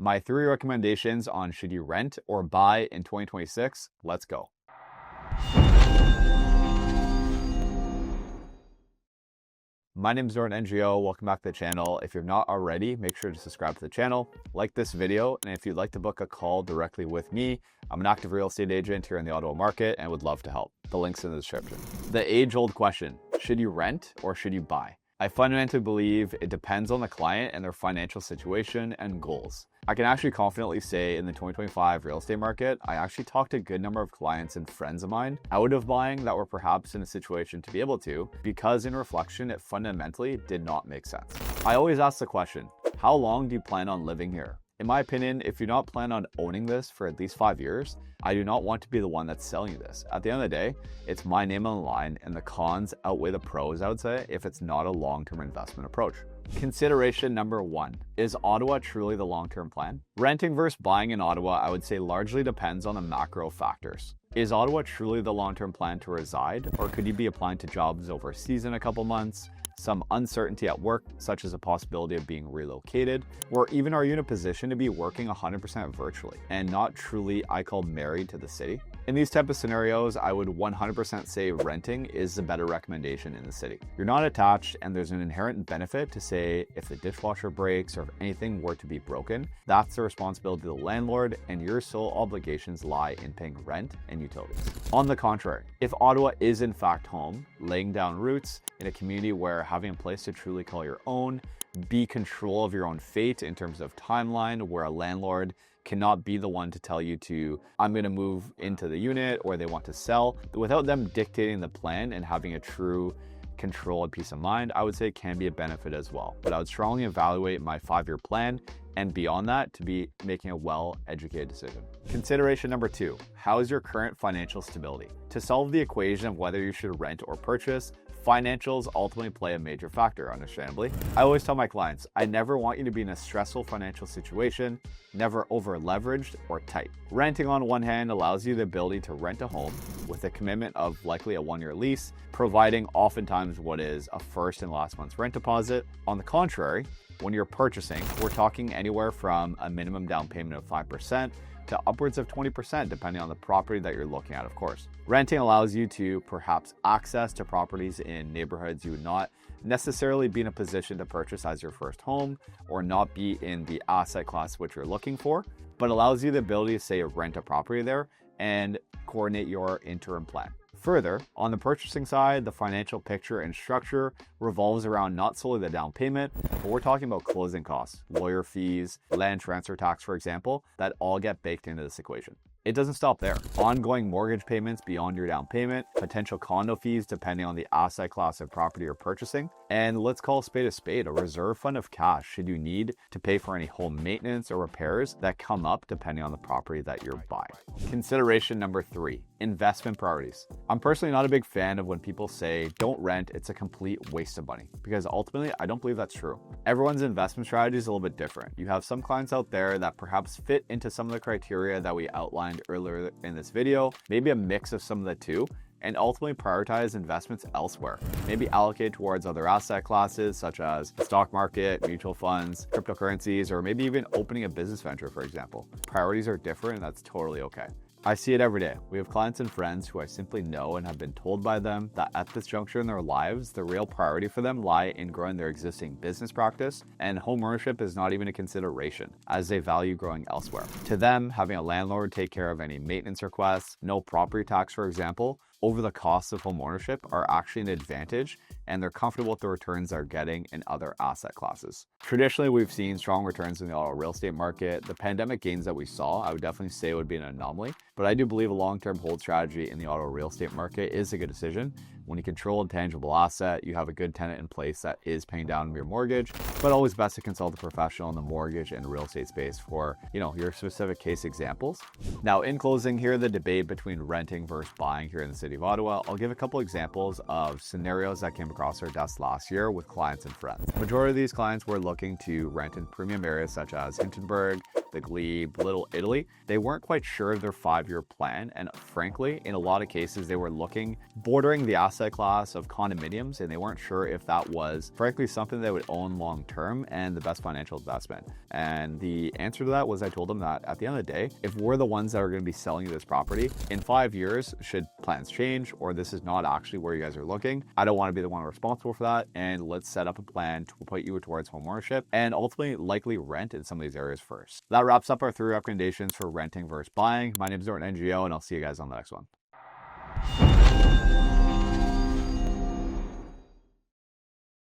My 3 recommendations on should you rent or buy in 2026. Let's go. My name is Norton Ngo. Welcome back to the channel. If you're not already, make sure to subscribe to the channel, like this video, and if you'd like to book a call directly with me, I'm an active real estate agent here in the Ottawa market and would love to help. The link's in the description. The age-old question, should you rent or should you buy? I fundamentally believe it depends on the client and their financial situation and goals. I can actually confidently say in the 2025 real estate market, I actually talked to a good number of clients and friends of mine out of buying that were perhaps in a situation to be able to, because in reflection, it fundamentally did not make sense. I always ask the question, how long do you plan on living here? In my opinion, if you not plan on owning this for at least 5 years, I do not want to be the one that's selling you this. At the end of the day, it's my name on the line and the cons outweigh the pros, I would say, if it's not a long-term investment approach. Consideration number 1, is Ottawa truly the long-term plan? Renting versus buying in Ottawa, I would say largely depends on the macro factors. Is Ottawa truly the long-term plan to reside, or could you be applying to jobs overseas in a couple months? Some uncertainty at work, such as a possibility of being relocated, or even are you in a position to be working 100% virtually and not truly, I call, married to the city? In these type of scenarios, I would 100% say renting is the better recommendation in the city. You're not attached and there's an inherent benefit to say if the dishwasher breaks or if anything were to be broken, that's the responsibility of the landlord and your sole obligations lie in paying rent and utilities. On the contrary, if Ottawa is in fact home, laying down roots in a community where having a place to truly call your own, be control of your own fate in terms of timeline, where a landlord cannot be the one to tell you to, I'm going to move into the unit, or they want to sell, without them dictating the plan and having a true control and peace of mind, I would say it can be a benefit as well. But I would strongly evaluate my 5-year plan and beyond that to be making a well-educated decision. Consideration number 2, how is your current financial stability? To solve the equation of whether you should rent or purchase, financials ultimately play a major factor, understandably. I always tell my clients, I never want you to be in a stressful financial situation, never over-leveraged or tight. Renting on one hand allows you the ability to rent a home with a commitment of likely a 1-year lease, providing oftentimes what is a first and last month's rent deposit. On the contrary, when you're purchasing, we're talking anywhere from a minimum down payment of 5% to upwards of 20%, depending on the property that you're looking at, of course. Renting allows you to perhaps access to properties in neighborhoods you would not necessarily be in a position to purchase as your first home, or not be in the asset class which you're looking for, but allows you the ability to say rent a property there and coordinate your interim plan. Further, on the purchasing side, the financial picture and structure revolves around not solely the down payment, but we're talking about closing costs, lawyer fees, land transfer tax, for example, that all get baked into this equation. It doesn't stop there. Ongoing mortgage payments beyond your down payment, potential condo fees depending on the asset class of property you're purchasing, and let's call a spade, a reserve fund of cash should you need to pay for any home maintenance or repairs that come up depending on the property that you're buying. Consideration number 3, investment priorities. I'm personally not a big fan of when people say don't rent, it's a complete waste of money, because ultimately I don't believe that's true. Everyone's investment strategy is a little bit different. You have some clients out there that perhaps fit into some of the criteria that we outlined earlier in this video, maybe a mix of some of the two, and ultimately prioritize investments elsewhere. Maybe allocate towards other asset classes such as the stock market, mutual funds, cryptocurrencies, or maybe even opening a business venture, for example. Priorities are different and that's totally okay. I see it every day. We have clients and friends who I simply know and have been told by them that at this juncture in their lives, the real priority for them lie in growing their existing business practice, and home ownership is not even a consideration as they value growing elsewhere. To them, having a landlord take care of any maintenance requests, no property tax, for example, over the costs of home ownership are actually an advantage, and they're comfortable with the returns they're getting in other asset classes. Traditionally, we've seen strong returns in the Ottawa real estate market. The pandemic gains that we saw, I would definitely say would be an anomaly, but I do believe a long-term hold strategy in the Ottawa real estate market is a good decision. When you control a tangible asset, you have a good tenant in place that is paying down your mortgage, but always best to consult a professional in the mortgage and real estate space for, your specific case examples. Now, in closing, here the debate between renting versus buying here in the city of Ottawa. I'll give a couple examples of scenarios that came across our desk last year with clients and friends. Majority of these clients were looking to rent in premium areas such as Hintonburg, the Glebe, Little Italy. They weren't quite sure of their 5-year plan, and frankly, in a lot of cases, they were looking bordering the asset class of condominiums, and they weren't sure if that was frankly something they would own long term and the best financial investment. And the answer to that was, I told them that at the end of the day, if we're the ones that are going to be selling you this property in 5 years, should plans change or this is not actually where you guys are looking, I don't want to be the one responsible for that, and let's set up a plan to put you towards home ownership and ultimately likely rent in some of these areas first. That wraps up our 3 recommendations for renting versus buying. My name is Norton Ngo, and I'll see you guys on the next one.